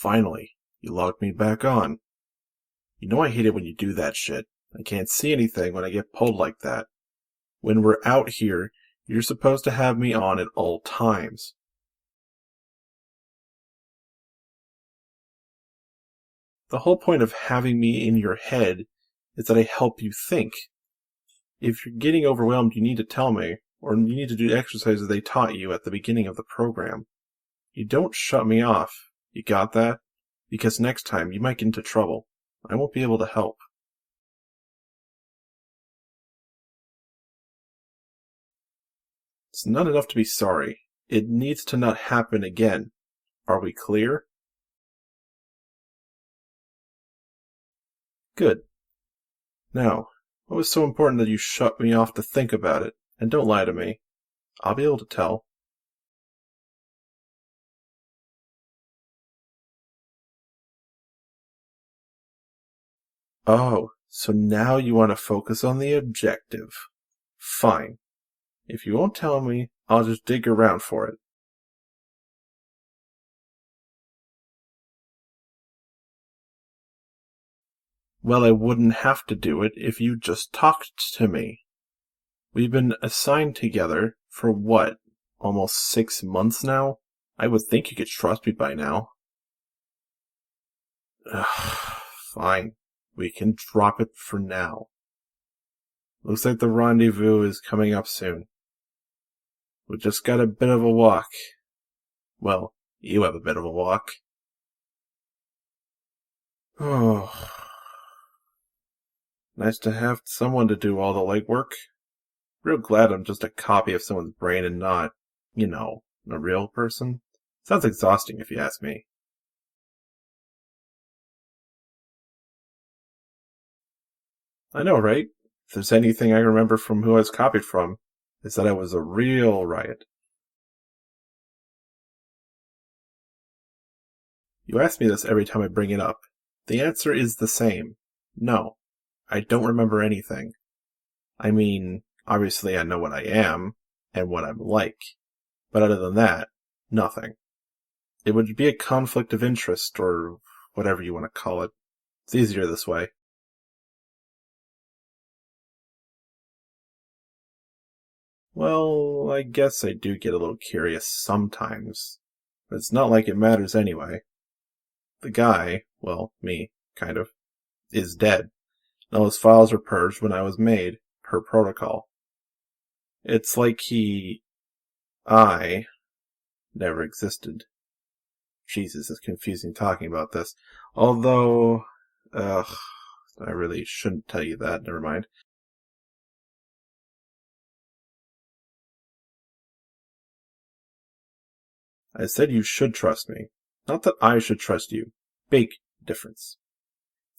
Finally, you logged me back on. You know I hate it when you do that shit. I can't see anything when I get pulled like that. When we're out here, you're supposed to have me on at all times. The whole point of having me in your head is that I help you think. If you're getting overwhelmed, you need to tell me, or you need to do exercises they taught you at the beginning of the program. You don't shut me off. You got that? Because next time you might get into trouble. I won't be able to help. It's not enough to be sorry. It needs to not happen again. Are we clear? Good. Now, what was so important that you shut me off to think about it? And don't lie to me. I'll be able to tell. Oh, so now you want to focus on the objective. Fine. If you won't tell me, I'll just dig around for it. Well, I wouldn't have to do it if you just talked to me. We've been assigned together for what, almost 6 months now? I would think you could trust me by now. Fine. We can drop it for now. Looks like the rendezvous is coming up soon. We just got a bit of a walk. Well, you have a bit of a walk. Oh. Nice to have someone to do all the legwork. Real glad I'm just a copy of someone's brain and not, a real person. Sounds exhausting if you ask me. I know, right? If there's anything I remember from who I was copied from, it's that I was a real riot. You ask me this every time I bring it up. The answer is the same. No. I don't remember anything. I mean, obviously I know what I am, and what I'm like. But other than that, nothing. It would be a conflict of interest, or whatever you want to call it. It's easier this way. Well, I guess I do get a little curious sometimes. But it's not like it matters anyway. The guy, well, me, kind of, is dead. All his files were purged when I was made, per protocol. It's like I never existed. Jesus, it's confusing talking about this. Although, I really shouldn't tell you that, never mind. I said you should trust me. Not that I should trust you. Big difference.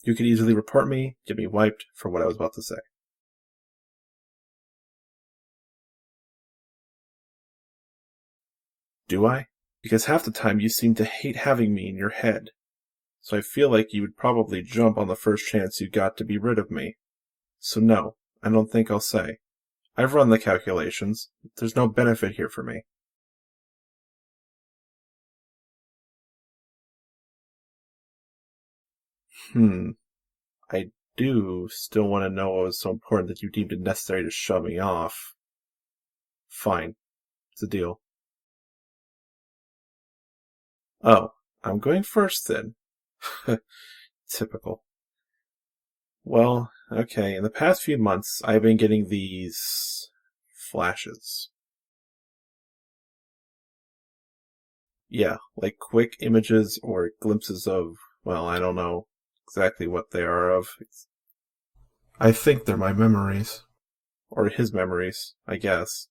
You could easily report me, get me wiped for what I was about to say. Do I? Because half the time you seem to hate having me in your head. So I feel like you would probably jump on the first chance you got to be rid of me. So no, I don't think I'll say. I've run the calculations. There's no benefit here for me. I do still want to know what was so important that you deemed it necessary to shove me off. Fine. It's a deal. Oh, I'm going first then. Typical. Well, okay, in the past few months, I've been getting these flashes. Yeah, like quick images or glimpses of, well, I don't know exactly what they are of. I think they're my memories. Or his memories, I guess.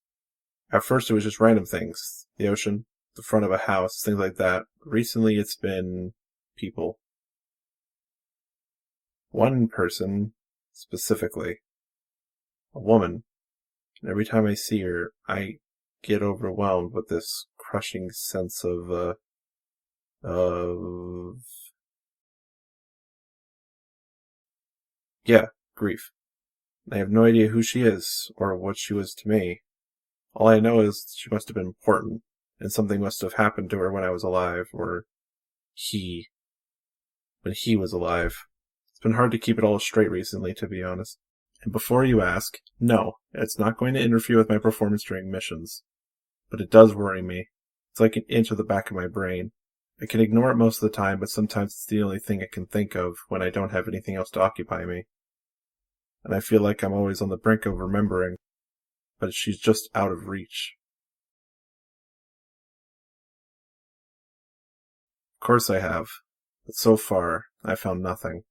At first it was just random things. The ocean, the front of a house, things like that. Recently it's been people. One person, specifically. A woman. And every time I see her, I get overwhelmed with this crushing sense of yeah, grief. I have no idea who she is, or what she was to me. All I know is she must have been important, and something must have happened to her when I was alive, or he when he was alive. It's been hard to keep it all straight recently, to be honest. And before you ask, no, it's not going to interfere with my performance during missions. But it does worry me. It's like an inch of the back of my brain. I can ignore it most of the time, but sometimes it's the only thing I can think of when I don't have anything else to occupy me. And I feel like I'm always on the brink of remembering, but she's just out of reach. Of course I have, but so far, I found nothing.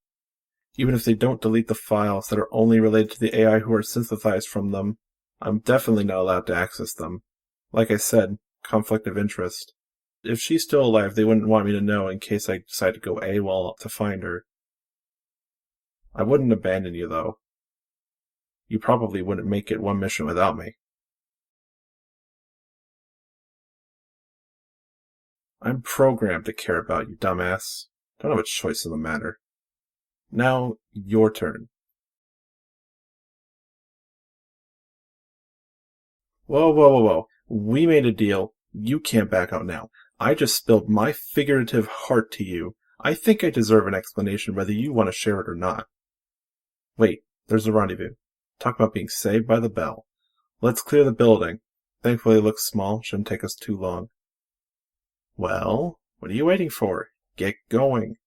Even if they don't delete the files that are only related to the AI who are synthesized from them, I'm definitely not allowed to access them. Like I said, conflict of interest. If she's still alive, they wouldn't want me to know in case I decide to go AWOL to find her. I wouldn't abandon you, though. You probably wouldn't make it one mission without me. I'm programmed to care about you, dumbass. Don't have a choice in the matter. Now, your turn. Whoa. We made a deal. You can't back out now. I just spilled my figurative heart to you. I think I deserve an explanation whether you want to share it or not. Wait, there's a rendezvous. Talk about being saved by the bell. Let's clear the building. Thankfully it looks small, shouldn't take us too long. Well, what are you waiting for? Get going.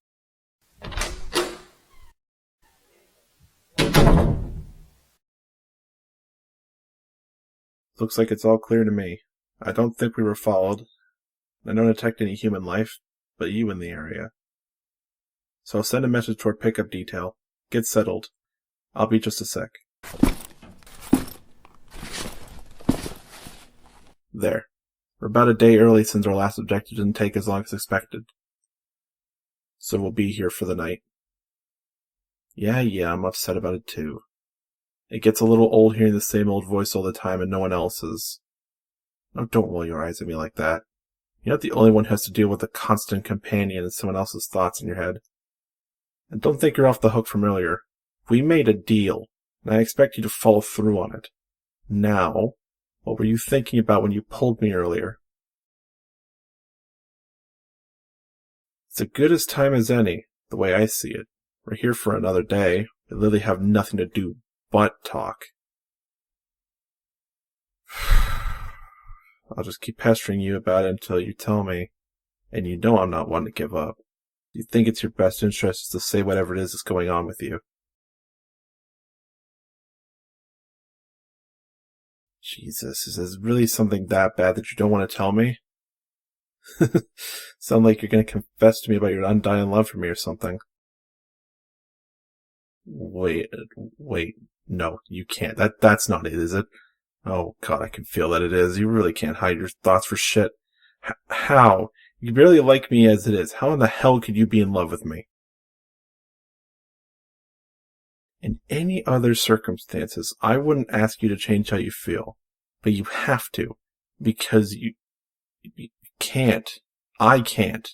Looks like it's all clear to me. I don't think we were followed. I don't detect any human life, but you in the area. So I'll send a message to our pickup detail. Get settled. I'll be just a sec. There. We're about a day early since our last objective didn't take as long as expected. So we'll be here for the night. Yeah, I'm upset about it too. It gets a little old hearing the same old voice all the time and no one else's. Now don't roll your eyes at me like that. You're not the only one who has to deal with a constant companion and someone else's thoughts in your head. And don't think you're off the hook from earlier. We made a deal, and I expect you to follow through on it. Now, what were you thinking about when you pulled me earlier? It's as good a time as any, the way I see it. We're here for another day. We literally have nothing to do but talk. I'll just keep pestering you about it until you tell me. And you know I'm not one to give up. You think it's your best interest to say whatever it is that's going on with you. Jesus, is this really something that bad that you don't want to tell me? Sound like you're going to confess to me about your undying love for me or something. Wait, no, you can't. That's not it, is it? Oh God, I can feel that it is. You really can't hide your thoughts for shit. How? You barely like me as it is. How in the hell could you be in love with me? In any other circumstances, I wouldn't ask you to change how you feel. But you have to. Because you can't. I can't.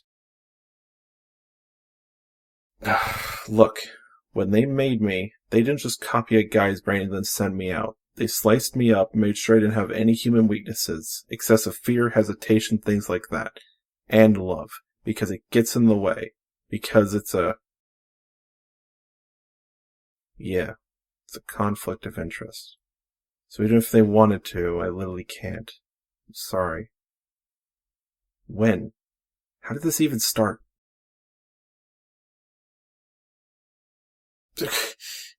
Look, when they made me, they didn't just copy a guy's brain and then send me out. They sliced me up and made sure I didn't have any human weaknesses, excessive fear, hesitation, things like that. And love. Because it gets in the way. Because it's a conflict of interest. So even if they wanted to, I literally can't. I'm sorry. When? How did this even start?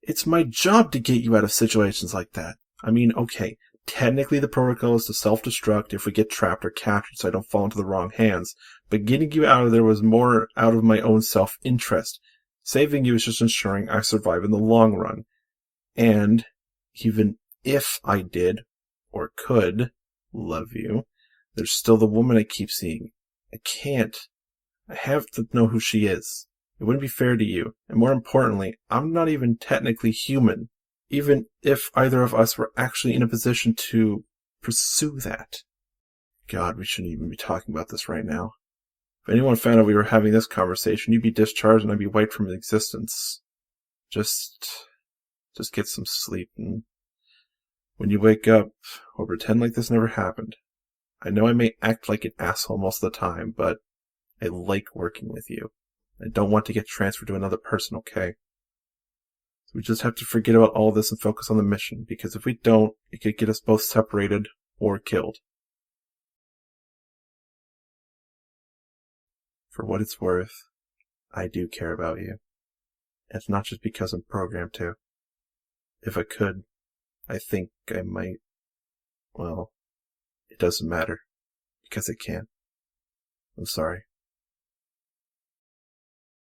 It's my job to get you out of situations like that. I mean, okay, technically the protocol is to self-destruct if we get trapped or captured so I don't fall into the wrong hands, but getting you out of there was more out of my own self-interest. Saving you is just ensuring I survive in the long run. And even if I did, or could, love you, there's still the woman I keep seeing. I can't. I have to know who she is. It wouldn't be fair to you. And more importantly, I'm not even technically human. Even if either of us were actually in a position to pursue that. God, we shouldn't even be talking about this right now. If anyone found out we were having this conversation, you'd be discharged and I'd be wiped from existence. Just get some sleep, and when you wake up, we'll pretend like this never happened. I know I may act like an asshole most of the time, but I like working with you. I don't want to get transferred to another person, okay? So we just have to forget about all this and focus on the mission, because if we don't, it could get us both separated or killed. For what it's worth, I do care about you. And it's not just because I'm programmed to. If I could, I think I might. Well, it doesn't matter. Because it can. I'm sorry.